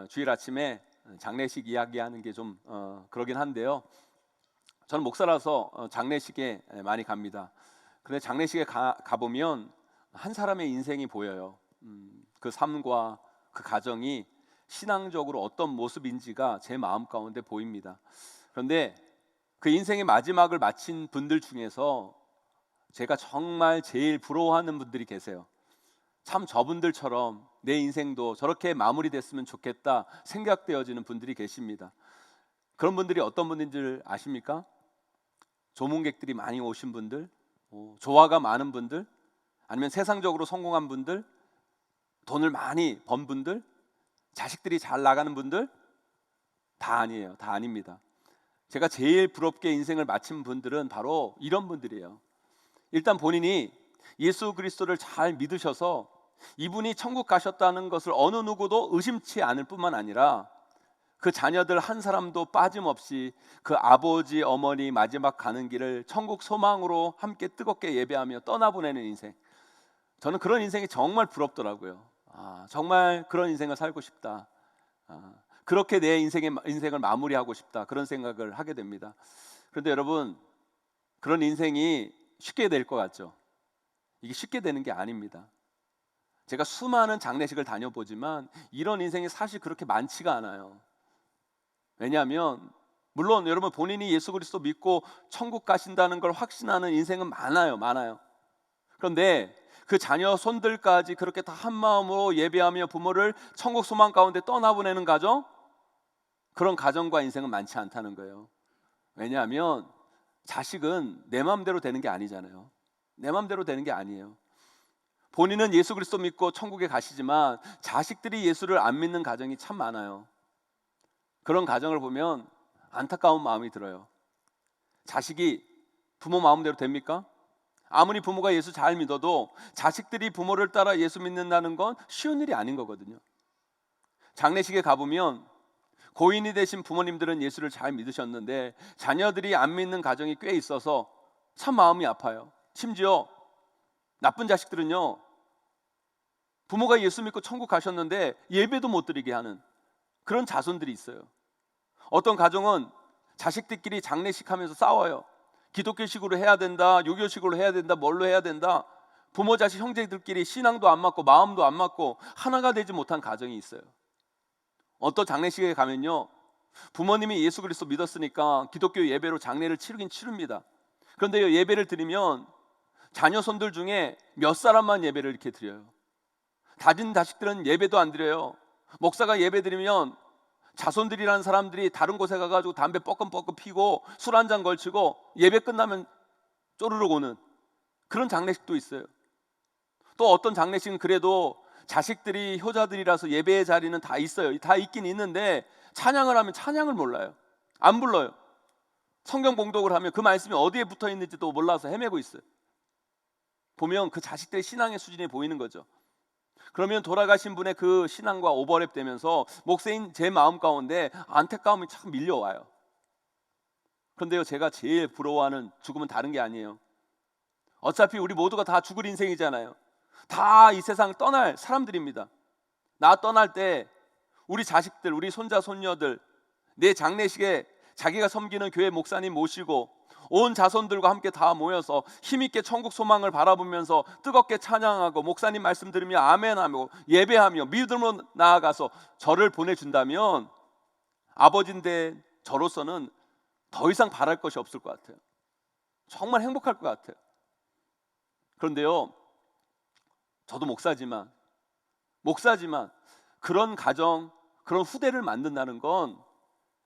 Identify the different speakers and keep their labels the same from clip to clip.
Speaker 1: 주일 아침에 장례식 이야기하는 게 좀 그러긴 한데요. 저는 목사라서 장례식에 많이 갑니다. 그런데 장례식에 가보면 한 사람의 인생이 보여요. 그 삶과 그 가정이 신앙적으로 어떤 모습인지가 제 마음 가운데 보입니다. 그런데 그 인생의 마지막을 마친 분들 중에서 제가 정말 제일 부러워하는 분들이 계세요. 참 저분들처럼 내 인생도 저렇게 마무리됐으면 좋겠다 생각되어지는 분들이 계십니다. 그런 분들이 어떤 분인지 아십니까? 조문객들이 많이 오신 분들, 조화가 많은 분들, 아니면 세상적으로 성공한 분들, 돈을 많이 번 분들, 자식들이 잘 나가는 분들, 다 아니에요. 다 아닙니다. 제가 제일 부럽게 인생을 마친 분들은 바로 이런 분들이에요. 일단 본인이 예수 그리스도를 잘 믿으셔서 이분이 천국 가셨다는 것을 어느 누구도 의심치 않을 뿐만 아니라 그 자녀들 한 사람도 빠짐없이 그 아버지 어머니 마지막 가는 길을 천국 소망으로 함께 뜨겁게 예배하며 떠나보내는 인생, 저는 그런 인생이 정말 부럽더라고요. 정말 그런 인생을 살고 싶다. 그렇게 내 인생을 마무리하고 싶다. 그런 생각을 하게 됩니다. 그런데 여러분, 그런 인생이 쉽게 될 것 같죠? 이게 쉽게 되는 게 아닙니다. 제가 수많은 장례식을 다녀보지만 이런 인생이 사실 그렇게 많지가 않아요. 왜냐하면 물론 여러분 본인이 예수 그리스도 믿고 천국 가신다는 걸 확신하는 인생은 많아요. 그런데 그 자녀 손들까지 그렇게 다 한마음으로 예배하며 부모를 천국 소망 가운데 떠나보내는 가정, 그런 가정과 인생은 많지 않다는 거예요. 왜냐하면 자식은 내 마음대로 되는 게 아니잖아요. 내 마음대로 되는 게 아니에요. 본인은 예수 그리스도 믿고 천국에 가시지만 자식들이 예수를 안 믿는 가정이 참 많아요. 그런 가정을 보면 안타까운 마음이 들어요. 자식이 부모 마음대로 됩니까? 아무리 부모가 예수 잘 믿어도 자식들이 부모를 따라 예수 믿는다는 건 쉬운 일이 아닌 거거든요. 장례식에 가보면 고인이 되신 부모님들은 예수를 잘 믿으셨는데 자녀들이 안 믿는 가정이 꽤 있어서 참 마음이 아파요. 심지어 나쁜 자식들은요, 부모가 예수 믿고 천국 가셨는데 예배도 못 드리게 하는 그런 자손들이 있어요. 어떤 가정은 자식들끼리 장례식 하면서 싸워요. 기독교식으로 해야 된다, 유교식으로 해야 된다, 뭘로 해야 된다. 부모 자식 형제들끼리 신앙도 안 맞고 마음도 안 맞고 하나가 되지 못한 가정이 있어요. 어떤 장례식에 가면요, 부모님이 예수 그리스도 믿었으니까 기독교 예배로 장례를 치르긴 치릅니다. 그런데 예배를 드리면 자녀 손들 중에 몇 사람만 예배를 이렇게 드려요. 다른 자식들은 예배도 안 드려요. 목사가 예배 드리면 자손들이라는 사람들이 다른 곳에 가가지고 담배 뻐끔뻐끔 피고 술 한 잔 걸치고 예배 끝나면 쪼르륵 오는 그런 장례식도 있어요. 또 어떤 장례식은 그래도 자식들이 효자들이라서 예배의 자리는 다 있어요. 다 있긴 있는데 찬양을 하면 찬양을 몰라요. 안 불러요. 성경 봉독을 하면 그 말씀이 어디에 붙어 있는지도 몰라서 헤매고 있어요. 보면 그 자식들의 신앙의 수준이 보이는 거죠. 그러면 돌아가신 분의 그 신앙과 오버랩 되면서 목사인 제 마음 가운데 안타까움이 참 밀려와요. 그런데요, 제가 제일 부러워하는 죽음은 다른 게 아니에요. 어차피 우리 모두가 다 죽을 인생이잖아요. 다 이 세상 떠날 사람들입니다. 나 떠날 때 우리 자식들, 우리 손자 손녀들, 내 장례식에 자기가 섬기는 교회 목사님 모시고 온 자손들과 함께 다 모여서 힘있게 천국 소망을 바라보면서 뜨겁게 찬양하고 목사님 말씀 들으며 아멘하며 예배하며 믿음으로 나아가서 저를 보내준다면 아버지인데 저로서는 더 이상 바랄 것이 없을 것 같아요. 정말 행복할 것 같아요. 그런데요, 저도 목사지만 그런 가정, 그런 후대를 만든다는 건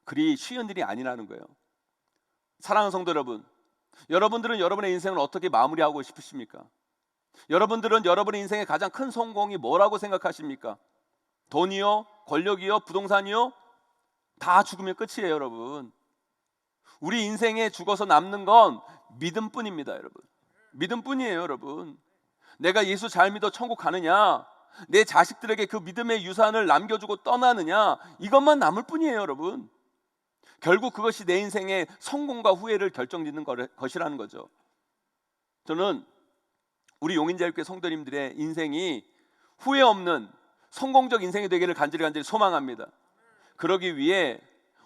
Speaker 1: 그리 쉬운 일이 아니라는 거예요. 사랑하는 성도 여러분, 여러분들은 여러분의 인생을 어떻게 마무리하고 싶으십니까? 여러분들은 여러분의 인생의 가장 큰 성공이 뭐라고 생각하십니까? 돈이요? 권력이요? 부동산이요? 다 죽으면 끝이에요, 여러분. 우리 인생에 죽어서 남는 건 믿음뿐입니다, 여러분. 믿음뿐이에요, 여러분. 내가 예수 잘 믿어 천국 가느냐, 내 자식들에게 그 믿음의 유산을 남겨주고 떠나느냐, 이것만 남을 뿐이에요, 여러분. 결국 그것이 내 인생의 성공과 후회를 결정짓는 것이라는 거죠. 저는 우리 용인자유교회 성도님들의 인생이 후회 없는 성공적 인생이 되기를 간절히 소망합니다. 그러기 위해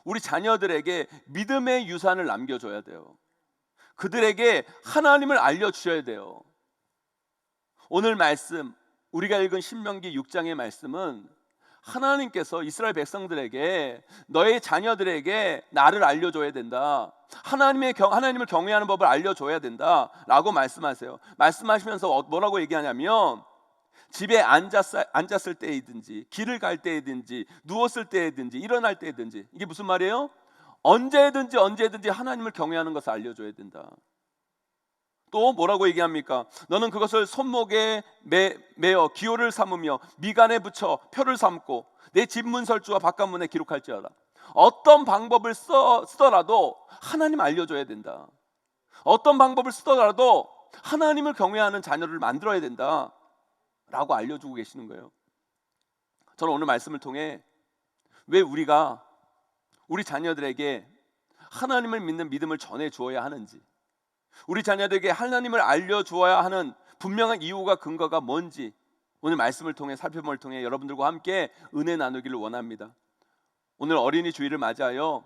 Speaker 1: 우리 자녀들에게 믿음의 유산을 남겨줘야 돼요. 그들에게 하나님을 알려주셔야 돼요. 오늘 말씀, 우리가 읽은 신명기 6장의 말씀은 하나님께서 이스라엘 백성들에게 너의 자녀들에게 나를 알려줘야 된다, 하나님을 경외하는 법을 알려줘야 된다 라고 말씀하세요. 말씀하시면서 뭐라고 얘기하냐면, 집에 앉았을 때이든지 길을 갈 때이든지 누웠을 때이든지 일어날 때이든지, 이게 무슨 말이에요? 언제든지 하나님을 경외하는 것을 알려줘야 된다. 또 뭐라고 얘기합니까? 너는 그것을 손목에 매어 기호를 삼으며 미간에 붙여 표를 삼고 내 집 문설주와 바깥문에 기록할지어다. 어떤 방법을 쓰더라도 하나님 알려줘야 된다. 어떤 방법을 쓰더라도 하나님을 경외하는 자녀를 만들어야 된다 라고 알려주고 계시는 거예요. 저는 오늘 말씀을 통해 왜 우리가 우리 자녀들에게 하나님을 믿는 믿음을 전해 주어야 하는지, 우리 자녀들에게 하나님을 알려주어야 하는 분명한 이유가 근거가 뭔지 오늘 말씀을 통해 살펴봄을 통해 여러분들과 함께 은혜 나누기를 원합니다. 오늘 어린이 주일을 맞이하여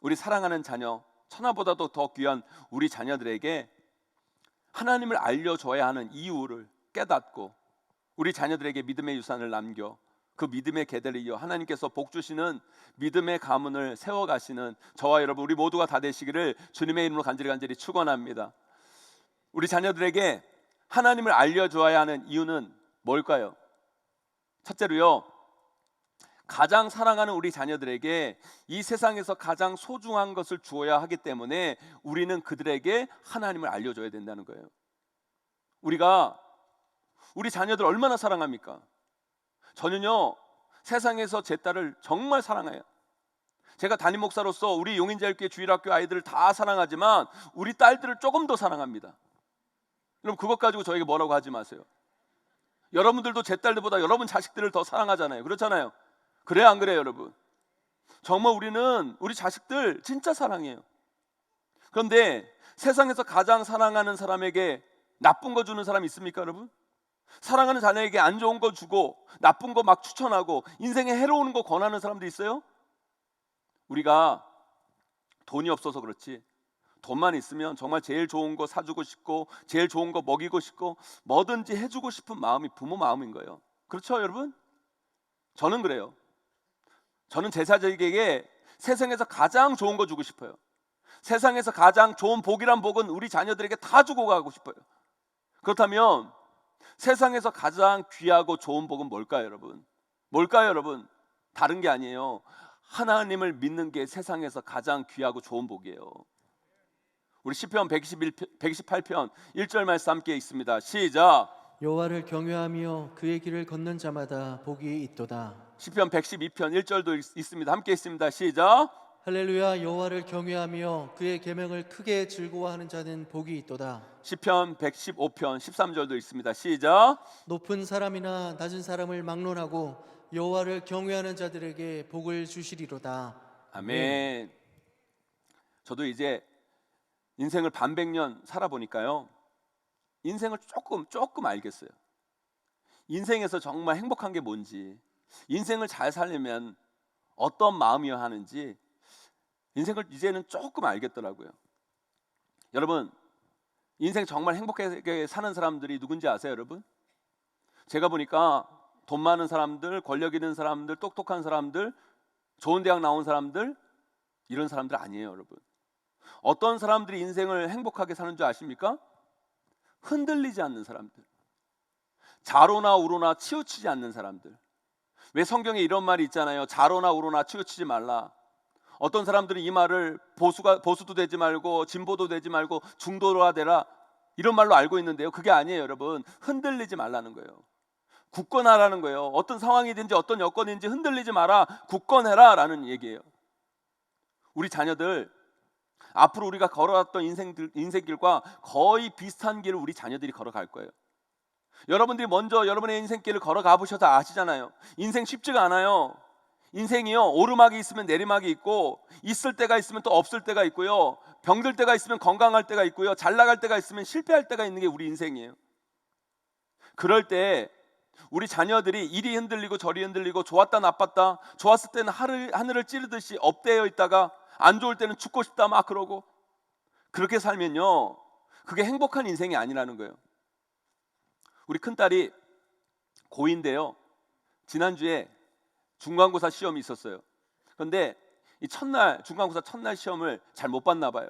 Speaker 1: 우리 사랑하는 자녀, 천하보다도 더 귀한 우리 자녀들에게 하나님을 알려줘야 하는 이유를 깨닫고 우리 자녀들에게 믿음의 유산을 남겨 그 믿음의 계대를 이어 하나님께서 복 주시는 믿음의 가문을 세워가시는 저와 여러분 우리 모두가 다 되시기를 주님의 이름으로 간절히 축원합니다. 우리 자녀들에게 하나님을 알려줘야 하는 이유는 뭘까요? 첫째로요, 가장 사랑하는 우리 자녀들에게 이 세상에서 가장 소중한 것을 주어야 하기 때문에 우리는 그들에게 하나님을 알려줘야 된다는 거예요. 우리가 우리 자녀들 얼마나 사랑합니까? 저는요, 세상에서 제 딸을 정말 사랑해요. 제가 담임 목사로서 우리 용인자유교회 주일학교 아이들을 다 사랑하지만 우리 딸들을 조금 더 사랑합니다. 여러분, 그것 가지고 저에게 뭐라고 하지 마세요. 여러분들도 제 딸들보다 여러분 자식들을 더 사랑하잖아요. 그렇잖아요. 그래요, 안 그래요, 여러분? 정말 우리는 우리 자식들 진짜 사랑해요. 그런데 세상에서 가장 사랑하는 사람에게 나쁜 거 주는 사람 있습니까, 여러분? 사랑하는 자녀에게 안 좋은 거 주고 나쁜 거 막 추천하고 인생에 해로운 거 권하는 사람도 있어요? 우리가 돈이 없어서 그렇지 돈만 있으면 정말 제일 좋은 거 사주고 싶고 제일 좋은 거 먹이고 싶고 뭐든지 해주고 싶은 마음이 부모 마음인 거예요. 그렇죠, 여러분? 저는 그래요. 저는 제 자식에게 세상에서 가장 좋은 거 주고 싶어요. 세상에서 가장 좋은 복이란 복은 우리 자녀들에게 다 주고 가고 싶어요. 그렇다면 세상에서 가장 귀하고 좋은 복은 뭘까요, 여러분? 뭘까요, 여러분? 다른 게 아니에요. 하나님을 믿는 게 세상에서 가장 귀하고 좋은 복이에요. 우리 시편 118편 1절 말씀 함께 있습니다. 시작.
Speaker 2: 여호와를 경외하며 그의 길을 걷는 자마다 복이 있도다.
Speaker 1: 시편 112편 1절도 있습니다. 함께 있습니다. 시작.
Speaker 2: 할렐루야. 여호와를 경외하며 그의 계명을 크게 즐거워하는 자는 복이 있도다.
Speaker 1: 시편 115편 13절도 있습니다. 시작.
Speaker 2: 높은 사람이나 낮은 사람을 막론하고 여호와를 경외하는 자들에게 복을 주시리로다.
Speaker 1: 아멘. 저도 이제 인생을 반백년 살아보니까요, 인생을 조금 알겠어요. 인생에서 정말 행복한 게 뭔지, 인생을 잘 살려면 어떤 마음이어야 하는지 인생을 이제는 조금 알겠더라고요. 여러분, 인생 정말 행복하게 사는 사람들이 누군지 아세요, 여러분? 제가 보니까 돈 많은 사람들, 권력 있는 사람들, 똑똑한 사람들, 좋은 대학 나온 사람들, 이런 사람들 아니에요, 여러분. 어떤 사람들이 인생을 행복하게 사는 줄 아십니까? 흔들리지 않는 사람들, 좌로나 우로나 치우치지 않는 사람들. 왜 성경에 이런 말이 있잖아요. 좌로나 우로나 치우치지 말라. 어떤 사람들은 이 말을 보수도 되지 말고 진보도 되지 말고 중도로가 되라, 이런 말로 알고 있는데요, 그게 아니에요, 여러분. 흔들리지 말라는 거예요. 굳건하라는 거예요. 어떤 상황이든지 어떤 여건인지 흔들리지 마라, 굳건해라 라는 얘기예요. 우리 자녀들, 앞으로 우리가 걸어왔던 인생길과 거의 비슷한 길을 우리 자녀들이 걸어갈 거예요. 여러분들이 먼저 여러분의 인생길을 걸어가 보셔서 아시잖아요. 인생 쉽지가 않아요. 인생이요, 오르막이 있으면 내리막이 있고, 있을 때가 있으면 또 없을 때가 있고요, 병들 때가 있으면 건강할 때가 있고요, 잘 나갈 때가 있으면 실패할 때가 있는 게 우리 인생이에요. 그럴 때 우리 자녀들이 이리 흔들리고 저리 흔들리고 좋았다 나빴다, 좋았을 때는 하늘을 찌르듯이 업되어 있다가 안 좋을 때는 죽고 싶다 막 그러고, 그렇게 살면요 그게 행복한 인생이 아니라는 거예요. 우리 큰딸이 고2인데요, 지난주에 중간고사 시험이 있었어요. 그런데 이 중간고사 첫날 시험을 잘 못 봤나 봐요.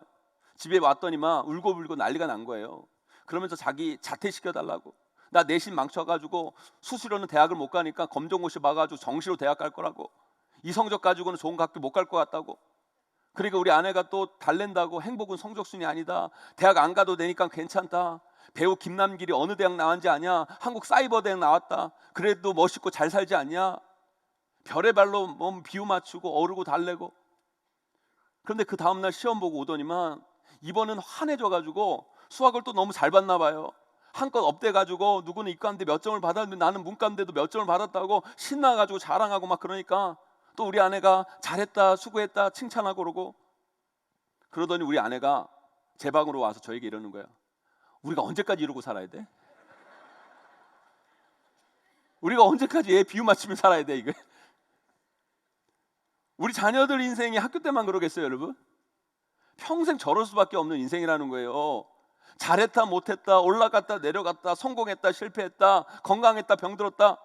Speaker 1: 집에 왔더니만 울고불고 난리가 난 거예요. 그러면서 자기 자퇴시켜달라고, 나 내신 망쳐가지고 수시로는 대학을 못 가니까 검정고시 봐가지고 정시로 대학 갈 거라고, 이 성적 가지고는 좋은 학교 못 갈 것 같다고. 그러니까 우리 아내가 또 달랜다고, 행복은 성적순이 아니다, 대학 안 가도 되니까 괜찮다, 배우 김남길이 어느 대학 나왔는지 아냐, 한국 사이버대학 나왔다, 그래도 멋있고 잘 살지 않냐, 별의 발로 몸 비유 맞추고 어르고 달래고. 그런데 그 다음날 시험 보고 오더니만 이번은 환해져가지고 수학을 또 너무 잘 봤나 봐요. 한껏 업돼가지고 누구는 이과인데 몇 점을 받았는데 나는 문과인데도 몇 점을 받았다고 신나가지고 자랑하고 막 그러니까 또 우리 아내가 잘했다 수고했다 칭찬하고 그러고. 그러더니 우리 아내가 제 방으로 와서 저에게 이러는 거야. 우리가 언제까지 이러고 살아야 돼? 우리가 언제까지 얘 비유 맞추며 살아야 돼 이거? 우리 자녀들 인생이 학교 때만 그러겠어요 여러분? 평생 저럴 수밖에 없는 인생이라는 거예요. 잘했다 못했다, 올라갔다 내려갔다, 성공했다 실패했다, 건강했다 병들었다,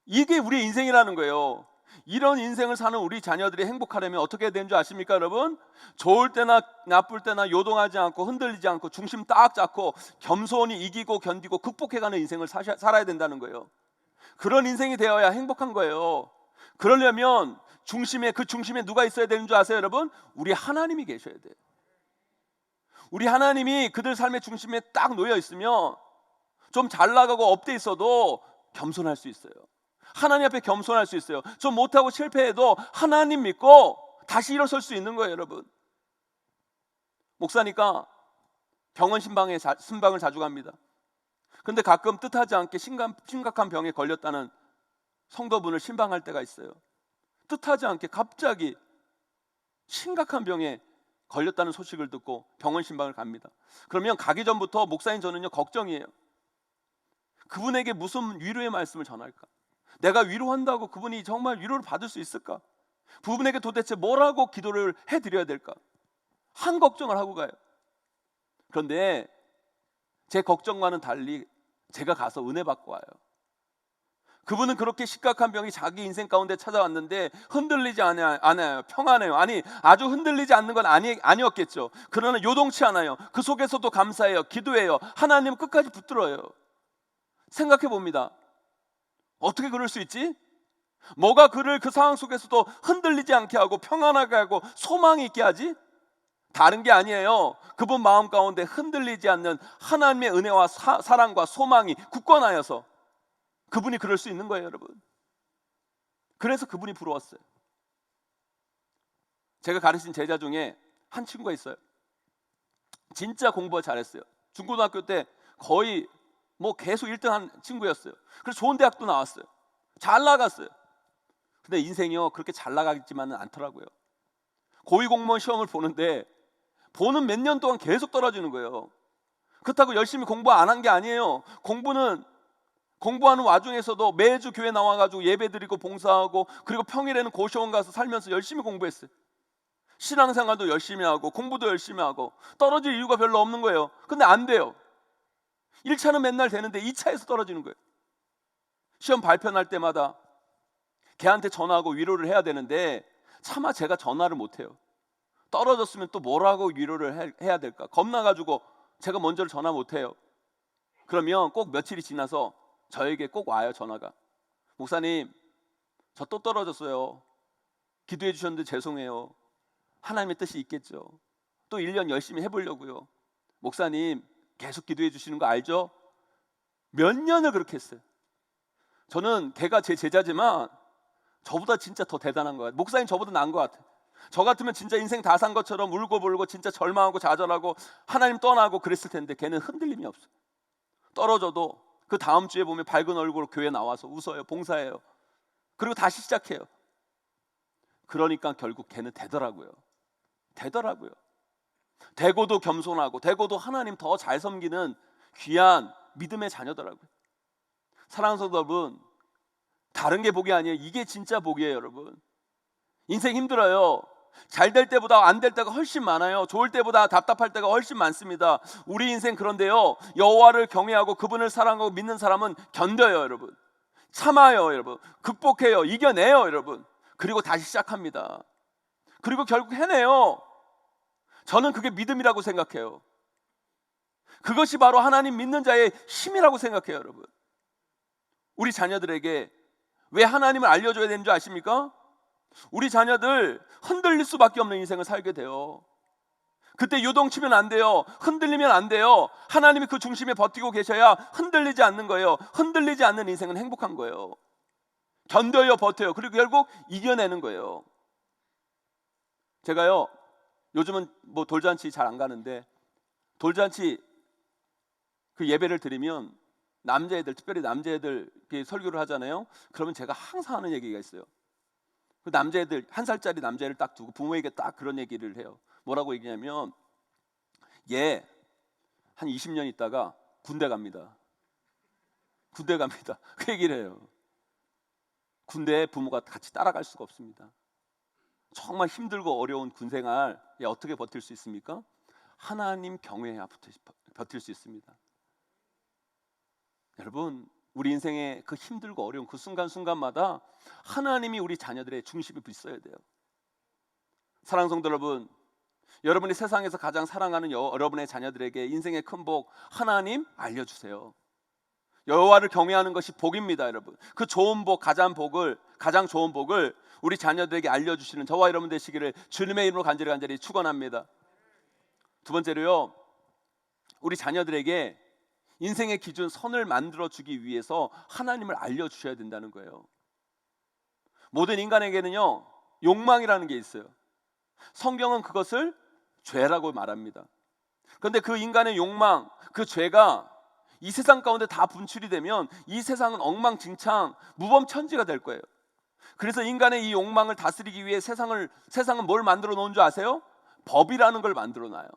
Speaker 1: 이게 우리의 인생이라는 거예요. 이런 인생을 사는 우리 자녀들이 행복하려면 어떻게 해야 되는 줄 아십니까 여러분? 좋을 때나 나쁠 때나 요동하지 않고 흔들리지 않고 중심 딱 잡고 겸손히 이기고 견디고 극복해가는 인생을 살아야 된다는 거예요. 그런 인생이 되어야 행복한 거예요. 그러려면 그 중심에 누가 있어야 되는 줄 아세요 여러분? 우리 하나님이 계셔야 돼요. 우리 하나님이 그들 삶의 중심에 딱 놓여 있으면 좀 잘 나가고 업돼 있어도 겸손할 수 있어요. 하나님 앞에 겸손할 수 있어요. 좀 못하고 실패해도 하나님 믿고 다시 일어설 수 있는 거예요 여러분. 목사니까 병원 신방을 자주 갑니다. 근데 가끔 뜻하지 않게 심각한 병에 걸렸다는 성도분을 신방할 때가 있어요. 뜻하지 않게 갑자기 심각한 병에 걸렸다는 소식을 듣고 병원 신방을 갑니다. 그러면 가기 전부터 목사님 저는요 걱정이에요. 그분에게 무슨 위로의 말씀을 전할까? 내가 위로한다고 그분이 정말 위로를 받을 수 있을까? 그분에게 도대체 뭐라고 기도를 해드려야 될까? 한 걱정을 하고 가요. 그런데 제 걱정과는 달리 제가 가서 은혜 받고 와요. 그분은 그렇게 심각한 병이 자기 인생 가운데 찾아왔는데 흔들리지 않아요. 평안해요. 아니 아주 흔들리지 않는 건 아니었겠죠. 그러나 요동치 않아요. 그 속에서도 감사해요. 기도해요. 하나님 끝까지 붙들어요. 생각해 봅니다. 어떻게 그럴 수 있지? 뭐가 그를 그 상황 속에서도 흔들리지 않게 하고 평안하게 하고 소망이 있게 하지? 다른 게 아니에요. 그분 마음 가운데 흔들리지 않는 하나님의 은혜와 사랑과 소망이 굳건하여서 그분이 그럴 수 있는 거예요 여러분. 그래서 그분이 부러웠어요. 제가 가르친 제자 중에 한 친구가 있어요. 진짜 공부 잘했어요. 중고등학교 때 거의 계속 1등 한 친구였어요. 그래서 좋은 대학도 나왔어요. 잘 나갔어요. 근데 인생이요 그렇게 잘 나가지만은 않더라고요. 고위공무원 시험을 보는데 보는 몇 년 동안 계속 떨어지는 거예요. 그렇다고 열심히 공부 안 한 게 아니에요. 공부하는 와중에서도 매주 교회 나와가지고 예배드리고 봉사하고, 그리고 평일에는 고시원 가서 살면서 열심히 공부했어요. 신앙생활도 열심히 하고 공부도 열심히 하고 떨어질 이유가 별로 없는 거예요. 근데 안 돼요. 1차는 맨날 되는데 2차에서 떨어지는 거예요. 시험 발표 날 때마다 걔한테 전화하고 위로를 해야 되는데 차마 제가 전화를 못 해요. 떨어졌으면 또 뭐라고 위로를 해야 될까 겁나가지고 제가 먼저 전화 못 해요. 그러면 꼭 며칠이 지나서 저에게 꼭 와요 전화가. 목사님 저 또 떨어졌어요. 기도해 주셨는데 죄송해요. 하나님의 뜻이 있겠죠. 또 1년 열심히 해보려고요. 목사님 계속 기도해 주시는 거 알죠? 몇 년을 그렇게 했어요. 저는 걔가 제 제자지만 저보다 진짜 더 대단한 것 같아요. 목사님 저보다 나은 것 같아요. 저 같으면 진짜 인생 다 산 것처럼 울고불고 진짜 절망하고 좌절하고 하나님 떠나고 그랬을 텐데 걔는 흔들림이 없어요. 떨어져도 그 다음 주에 보면 밝은 얼굴로 교회 나와서 웃어요. 봉사해요. 그리고 다시 시작해요. 그러니까 결국 걔는 되더라고요. 되고도 겸손하고 되고도 하나님 더 잘 섬기는 귀한 믿음의 자녀더라고요. 사랑하는 성도 여러분, 다른 게 복이 아니에요. 이게 진짜 복이에요, 여러분. 인생 힘들어요. 잘 될 때보다 안 될 때가 훨씬 많아요. 좋을 때보다 답답할 때가 훨씬 많습니다. 우리 인생 그런데요, 여호와를 경외하고 그분을 사랑하고 믿는 사람은 견뎌요, 여러분. 참아요, 여러분. 극복해요. 이겨내요, 여러분. 그리고 다시 시작합니다. 그리고 결국 해내요. 저는 그게 믿음이라고 생각해요. 그것이 바로 하나님 믿는 자의 힘이라고 생각해요, 여러분. 우리 자녀들에게 왜 하나님을 알려줘야 되는 줄 아십니까? 우리 자녀들 흔들릴 수밖에 없는 인생을 살게 돼요. 그때 요동치면 안 돼요. 흔들리면 안 돼요. 하나님이 그 중심에 버티고 계셔야 흔들리지 않는 거예요. 흔들리지 않는 인생은 행복한 거예요. 견뎌요, 버텨요. 그리고 결국 이겨내는 거예요. 제가요, 요즘은 뭐 돌잔치 잘 안 가는데, 돌잔치 그 예배를 드리면 남자애들, 특별히 남자애들 설교를 하잖아요. 그러면 제가 항상 하는 얘기가 있어요. 그 남자애들, 1살짜리 남자애를 딱 두고 부모에게 딱 그런 얘기를 해요. 뭐라고 얘기냐면, 얘 한 20년 있다가 군대 갑니다. 군대 갑니다. 그 얘기를 해요. 군대에 부모가 같이 따라갈 수가 없습니다. 정말 힘들고 어려운 군생활 어떻게 버틸 수 있습니까? 하나님 경외해야 버틸 수 있습니다. 여러분, 우리 인생의 그 힘들고 어려운 그 순간순간마다 하나님이 우리 자녀들의 중심에 있어야 돼요. 사랑하는 성도 여러분, 여러분이 세상에서 가장 사랑하는 여러분의 자녀들에게 인생의 큰 복 하나님 알려주세요. 여호와를 경외하는 것이 복입니다, 여러분. 그 좋은 복, 가장 좋은 복을 우리 자녀들에게 알려주시는 저와 여러분 되시기를 주님의 이름으로 간절히 축원합니다. 두 번째로요, 우리 자녀들에게 인생의 기준 선을 만들어주기 위해서 하나님을 알려주셔야 된다는 거예요. 모든 인간에게는요, 욕망이라는 게 있어요. 성경은 그것을 죄라고 말합니다. 그런데 그 인간의 욕망, 그 죄가 이 세상 가운데 다 분출이 되면 이 세상은 엉망진창 무법천지가 될 거예요. 그래서 인간의 이 욕망을 다스리기 위해 세상은 뭘 만들어 놓은 줄 아세요? 법이라는 걸 만들어 놔요.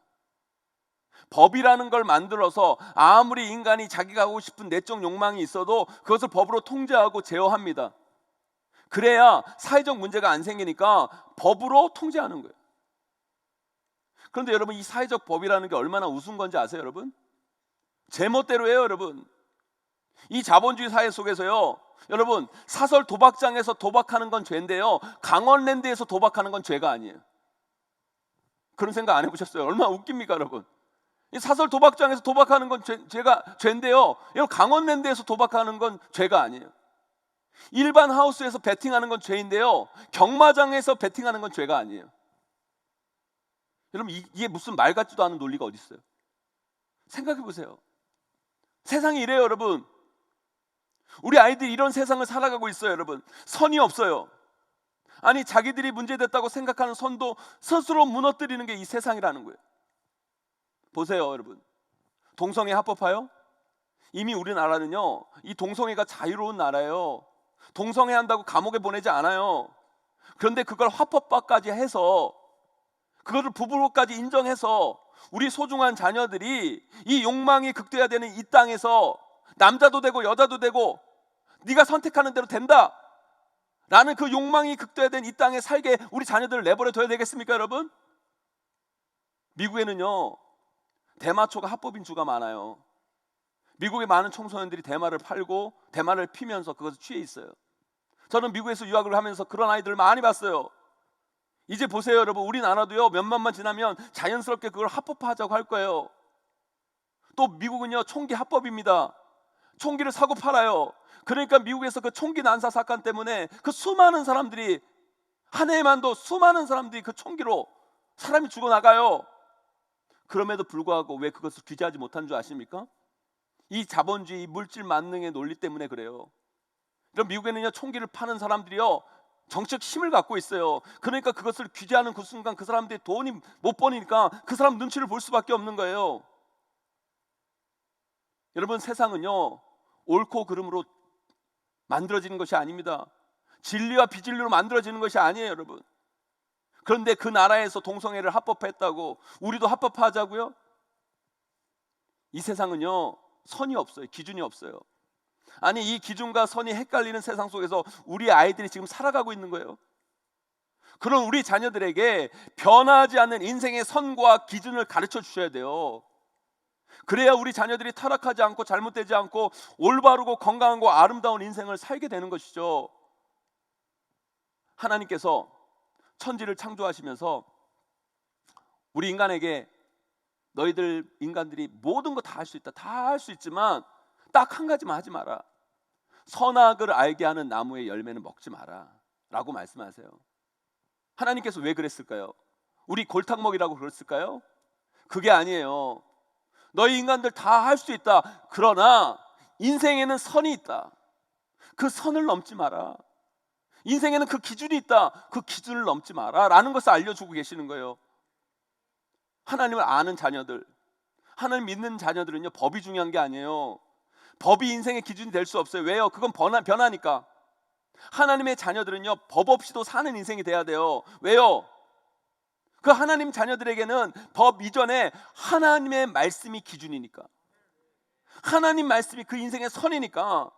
Speaker 1: 법이라는 걸 만들어서 아무리 인간이 자기가 하고 싶은 내적 욕망이 있어도 그것을 법으로 통제하고 제어합니다. 그래야 사회적 문제가 안 생기니까 법으로 통제하는 거예요. 그런데 여러분, 이 사회적 법이라는 게 얼마나 우스운 건지 아세요, 여러분? 제멋대로 해요, 여러분. 이 자본주의 사회 속에서요, 여러분, 사설 도박장에서 도박하는 건 죄인데요, 강원랜드에서 도박하는 건 죄가 아니에요. 그런 생각 안 해보셨어요? 얼마나 웃깁니까, 여러분? 이 사설 도박장에서 도박하는 건 죄인데요, 여러분, 강원랜드에서 도박하는 건 죄가 아니에요. 일반 하우스에서 베팅하는 건 죄인데요, 경마장에서 베팅하는 건 죄가 아니에요. 여러분, 이게 무슨 말 같지도 않은 논리가 어디 있어요? 생각해 보세요. 세상이 이래요, 여러분. 우리 아이들이 이런 세상을 살아가고 있어요, 여러분. 선이 없어요. 아니, 자기들이 문제됐다고 생각하는 선도 스스로 무너뜨리는 게 이 세상이라는 거예요. 보세요, 여러분. 동성애 합법화요? 이미 우리나라는요, 이 동성애가 자유로운 나라예요. 동성애 한다고 감옥에 보내지 않아요. 그런데 그걸 합법화까지 해서, 그것을 부부로까지 인정해서 우리 소중한 자녀들이 이 욕망이 극대화되는 이 땅에서 남자도 되고 여자도 되고 네가 선택하는 대로 된다 라는 그 욕망이 극대화된 이 땅에 살게 우리 자녀들을 내버려 둬야 되겠습니까, 여러분? 미국에는요, 대마초가 합법인 주가 많아요. 미국의 많은 청소년들이 대마를 팔고 대마를 피면서 그것을 취해 있어요. 저는 미국에서 유학을 하면서 그런 아이들을 많이 봤어요. 이제 보세요, 여러분. 우리나라도요, 몇만만 지나면 자연스럽게 그걸 합법화하자고 할 거예요. 또 미국은요, 총기 합법입니다. 총기를 사고 팔아요. 그러니까 미국에서 그 총기 난사 사건 때문에 그 수많은 사람들이, 한 해에만도 수많은 사람들이 그 총기로 사람이 죽어나가요. 그럼에도 불구하고 왜 그것을 규제하지 못한 줄 아십니까? 이 자본주의, 물질 만능의 논리 때문에 그래요. 이런 미국에는요, 총기를 파는 사람들이요, 정치적 힘을 갖고 있어요. 그러니까 그것을 규제하는 그 순간 그 사람들이 돈이 못 버니까 그 사람 눈치를 볼 수밖에 없는 거예요. 여러분, 세상은요, 옳고 그름으로 만들어지는 것이 아닙니다. 진리와 비진리로 만들어지는 것이 아니에요, 여러분. 그런데 그 나라에서 동성애를 합법화했다고 우리도 합법화하자고요? 이 세상은요, 선이 없어요. 기준이 없어요. 아니, 이 기준과 선이 헷갈리는 세상 속에서 우리 아이들이 지금 살아가고 있는 거예요. 그런 우리 자녀들에게 변하지 않는 인생의 선과 기준을 가르쳐 주셔야 돼요. 그래야 우리 자녀들이 타락하지 않고 잘못되지 않고 올바르고 건강하고 아름다운 인생을 살게 되는 것이죠. 하나님께서 천지를 창조하시면서 우리 인간에게 너희들 인간들이 모든 거 다 할 수 있다, 다 할 수 있지만 딱 한 가지만 하지 마라. 선악을 알게 하는 나무의 열매는 먹지 마라 라고 말씀하세요. 하나님께서 왜 그랬을까요? 우리 골탕 먹이라고 그랬을까요? 그게 아니에요. 너희 인간들 다 할 수 있다. 그러나 인생에는 선이 있다. 그 선을 넘지 마라. 인생에는 그 기준이 있다. 그 기준을 넘지 마라 라는 것을 알려주고 계시는 거예요. 하나님을 아는 자녀들, 하나님 믿는 자녀들은요, 법이 중요한 게 아니에요. 법이 인생의 기준이 될 수 없어요. 왜요? 그건 변하니까. 하나님의 자녀들은요, 법 없이도 사는 인생이 돼야 돼요. 왜요? 그 하나님 자녀들에게는 법 이전에 하나님의 말씀이 기준이니까, 하나님 말씀이 그 인생의 선이니까,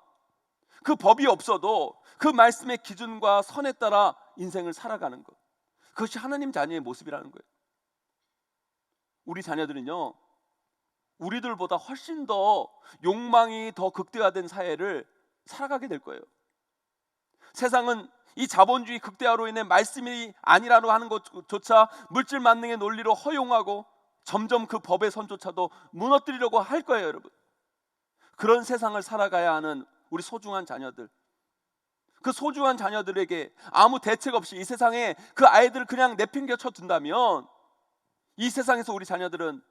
Speaker 1: 그 법이 없어도 그 말씀의 기준과 선에 따라 인생을 살아가는 것, 그것이 하나님 자녀의 모습이라는 거예요. 우리 자녀들은요, 우리들보다 훨씬 더 욕망이 더 극대화된 사회를 살아가게 될 거예요. 세상은 이 자본주의 극대화로 인해 말씀이 아니라고 하는 것조차 물질 만능의 논리로 허용하고 점점 그 법의 선조차도 무너뜨리려고 할 거예요, 여러분. 그런 세상을 살아가야 하는 우리 소중한 자녀들, 그 소중한 자녀들에게 아무 대책 없이 이 세상에 그 아이들을 그냥 내팽개쳐 둔다면 이 세상에서 우리 자녀들은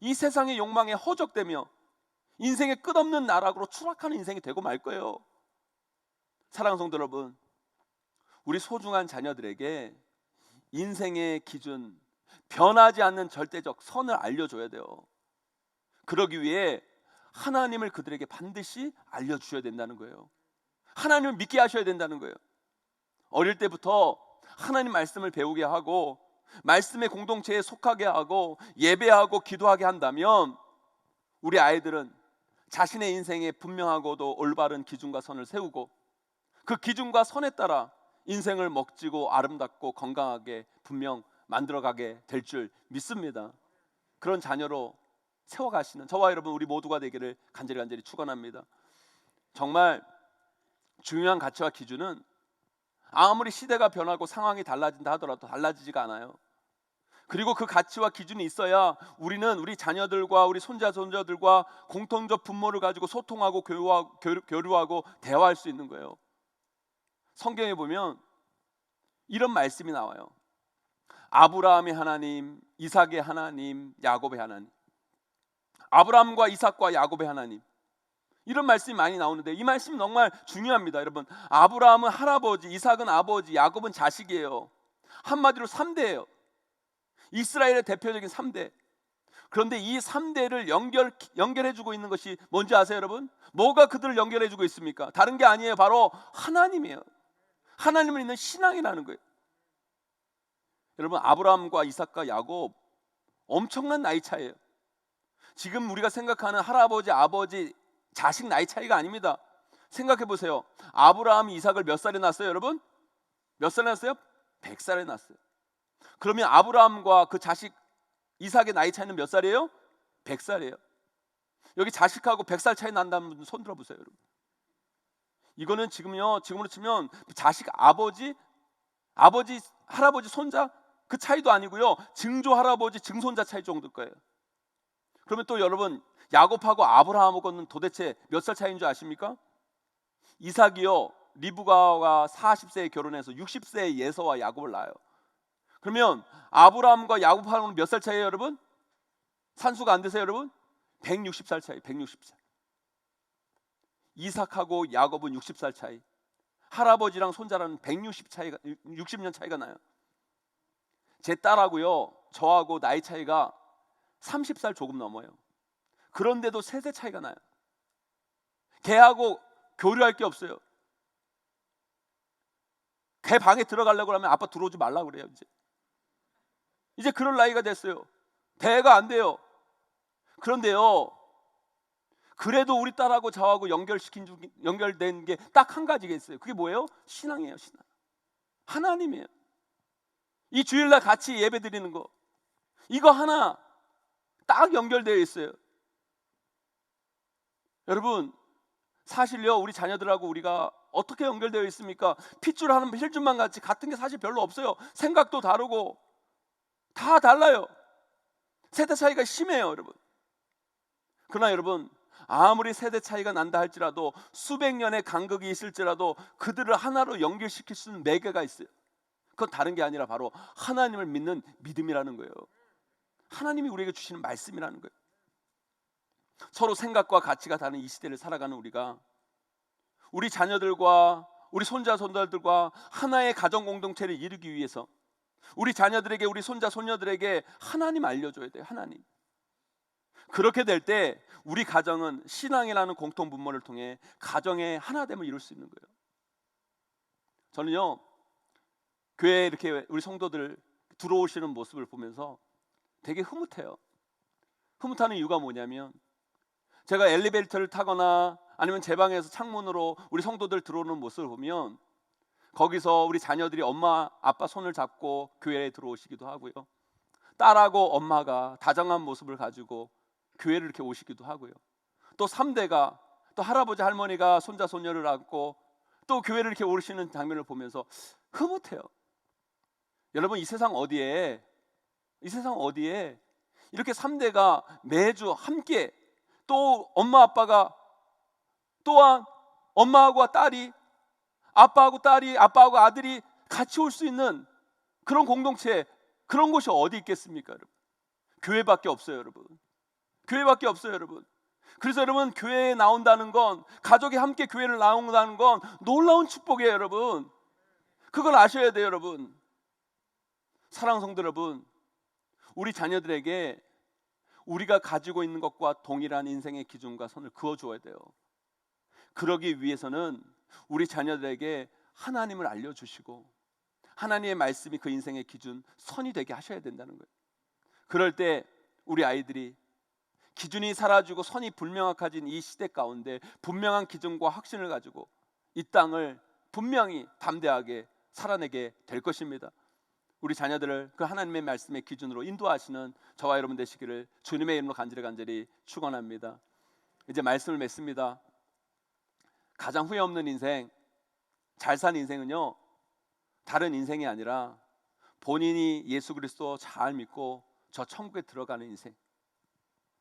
Speaker 1: 이 세상의 욕망에 허적되며 인생의 끝없는 나락으로 추락하는 인생이 되고 말 거예요. 사랑하는 성도 여러분, 우리 소중한 자녀들에게 인생의 기준, 변하지 않는 절대적 선을 알려줘야 돼요. 그러기 위해 하나님을 그들에게 반드시 알려주셔야 된다는 거예요. 하나님을 믿게 하셔야 된다는 거예요. 어릴 때부터 하나님 말씀을 배우게 하고 말씀의 공동체에 속하게 하고 예배하고 기도하게 한다면 우리 아이들은 자신의 인생에 분명하고도 올바른 기준과 선을 세우고 그 기준과 선에 따라 인생을 멋지고 아름답고 건강하게 분명 만들어가게 될 줄 믿습니다. 그런 자녀로 세워가시는 저와 여러분 우리 모두가 되기를 간절히 축원합니다. 정말 중요한 가치와 기준은 아무리 시대가 변하고 상황이 달라진다 하더라도 달라지지가 않아요. 그리고 그 가치와 기준이 있어야 우리는 우리 자녀들과 우리 손자 손자들과 공통적 분모를 가지고 소통하고 교류하고 대화할 수 있는 거예요. 성경에 보면 이런 말씀이 나와요. 아브라함의 하나님, 이삭의 하나님, 야곱의 하나님. 아브라함과 이삭과 야곱의 하나님. 이런 말씀이 많이 나오는데 이 말씀이 정말 중요합니다. 여러분, 아브라함은 할아버지, 이삭은 아버지, 야곱은 자식이에요. 한마디로 3대예요. 이스라엘의 대표적인 3대. 그런데 이 3대를 연결해주고 있는 것이 뭔지 아세요, 여러분? 뭐가 그들을 연결해주고 있습니까? 다른 게 아니에요. 바로 하나님이에요. 하나님을 믿는 신앙이라는 거예요. 여러분, 아브라함과 이삭과 야곱 엄청난 나이 차이예요. 지금 우리가 생각하는 할아버지, 아버지, 자식 나이 차이가 아닙니다. 생각해 보세요. 아브라함이 이삭을 몇 살에 낳았어요, 여러분? 몇 살에 낳았어요? 100살에 낳았어요. 그러면 아브라함과 그 자식 이삭의 나이 차이는 몇 살이에요? 100살이에요. 여기 자식하고 100살 차이 난다는 분 손 들어보세요, 여러분. 이거는 지금으로 치면 자식 아버지, 할아버지, 손자 그 차이도 아니고요. 증조 할아버지, 증손자 차이 정도일 거예요. 그러면 또 여러분, 야곱하고 아브라함하고는 도대체 몇 살 차이인 줄 아십니까? 이삭이요, 리브가와 40세에 결혼해서 60세에 예서와 야곱을 낳아요. 그러면 아브라함과 야곱하고는 몇 살 차이예요, 여러분? 산수가 안 되세요, 여러분? 160살 차이, 160살. 이삭하고 야곱은 60살 차이. 할아버지랑 손자라는 60년 차이가 나요. 제 딸하고요, 저하고 나이 차이가 30살 조금 넘어요. 그런데도 세대 차이가 나요. 걔하고 교류할 게 없어요. 걔 방에 들어가려고 하면 아빠 들어오지 말라고 그래요. 이제 그럴 나이가 됐어요. 대화가 안 돼요. 그런데요, 그래도 우리 딸하고 저하고 연결된 게 딱 한 가지가 있어요. 그게 뭐예요? 신앙이에요. 신앙. 하나님이에요. 이 주일날 같이 예배 드리는 거, 이거 하나 딱 연결되어 있어요. 여러분, 사실요, 우리 자녀들하고 우리가 어떻게 연결되어 있습니까? 핏줄 하는 힐줄만 같이 같은 게 사실 별로 없어요. 생각도 다르고 다 달라요. 세대 차이가 심해요, 여러분. 그러나 여러분, 아무리 세대 차이가 난다 할지라도, 수백 년의 간극이 있을지라도 그들을 하나로 연결시킬 수 있는 매개가 있어요. 그건 다른 게 아니라 바로 하나님을 믿는 믿음이라는 거예요. 하나님이 우리에게 주시는 말씀이라는 거예요. 서로 생각과 가치가 다른 이 시대를 살아가는 우리가 우리 자녀들과 우리 손자 손자들과 하나의 가정 공동체를 이루기 위해서 우리 자녀들에게, 우리 손자 손녀들에게 하나님 알려줘야 돼요. 하나님. 그렇게 될 때 우리 가정은 신앙이라는 공통 분모를 통해 가정의 하나됨을 이룰 수 있는 거예요. 저는요, 교회에 이렇게 우리 성도들 들어오시는 모습을 보면서 되게 흐뭇해요. 흐뭇하는 이유가 뭐냐면, 제가 엘리베이터를 타거나 아니면 제 방에서 창문으로 우리 성도들 들어오는 모습을 보면 거기서 우리 자녀들이 엄마 아빠 손을 잡고 교회에 들어오시기도 하고요, 딸하고 엄마가 다정한 모습을 가지고 교회를 이렇게 오시기도 하고요, 또 3대가, 또 할아버지 할머니가 손자 손녀를 안고 또 교회를 이렇게 오시는 장면을 보면서 흐뭇해요. 여러분, 이 세상 어디에 이렇게 3대가 매주 함께, 또 엄마 아빠가, 또한 엄마하고 딸이, 아빠하고 딸이, 아빠하고 아들이 같이 올 수 있는 그런 공동체, 그런 곳이 어디 있겠습니까? 여러분, 교회밖에 없어요. 여러분, 교회밖에 없어요. 여러분. 그래서 여러분, 교회에 나온다는 건, 가족이 함께 교회를 나온다는 건 놀라운 축복이에요. 여러분, 그걸 아셔야 돼요. 여러분, 사랑하는 성도 여러분, 우리 자녀들에게 우리가 가지고 있는 것과 동일한 인생의 기준과 선을 그어주어야 돼요. 그러기 위해서는 우리 자녀들에게 하나님을 알려주시고 하나님의 말씀이 그 인생의 기준, 선이 되게 하셔야 된다는 거예요. 그럴 때 우리 아이들이 기준이 사라지고 선이 불명확해진 이 시대 가운데 분명한 기준과 확신을 가지고 이 땅을 분명히 담대하게 살아내게 될 것입니다. 우리 자녀들을 그 하나님의 말씀의 기준으로 인도하시는 저와 여러분 되시기를 주님의 이름으로 간절히 축원합니다. 이제 말씀을 맺습니다. 가장 후회 없는 인생, 잘 산 인생은요, 다른 인생이 아니라 본인이 예수 그리스도 잘 믿고 저 천국에 들어가는 인생,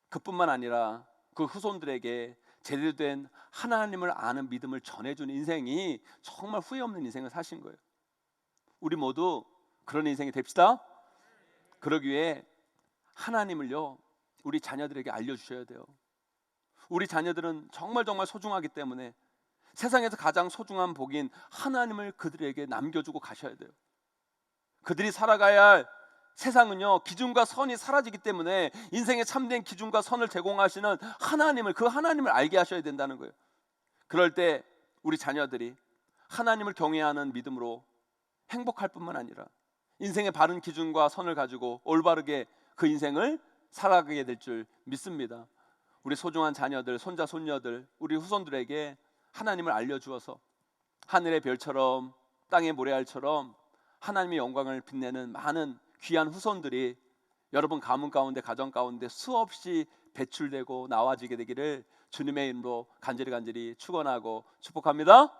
Speaker 1: 그뿐만 아니라 그 후손들에게 제대로 된 하나님을 아는 믿음을 전해주는 인생이 정말 후회 없는 인생을 사신 거예요. 우리 모두 그런 인생이 됩시다. 그러기 위해 하나님을요, 우리 자녀들에게 알려주셔야 돼요. 우리 자녀들은 정말 소중하기 때문에 세상에서 가장 소중한 복인 하나님을 그들에게 남겨주고 가셔야 돼요. 그들이 살아가야 할 세상은요, 기준과 선이 사라지기 때문에 인생의 참된 기준과 선을 제공하시는 하나님을, 그 하나님을 알게 하셔야 된다는 거예요. 그럴 때 우리 자녀들이 하나님을 경외하는 믿음으로 행복할 뿐만 아니라 인생의 바른 기준과 선을 가지고 올바르게 그 인생을 살아가게 될 줄 믿습니다. 우리 소중한 자녀들, 손자 손녀들, 우리 후손들에게 하나님을 알려주어서 하늘의 별처럼 땅의 모래알처럼 하나님의 영광을 빛내는 많은 귀한 후손들이 여러분 가문 가운데, 가정 가운데 수없이 배출되고 나와지게 되기를 주님의 이름으로 간절히 축원하고 축복합니다.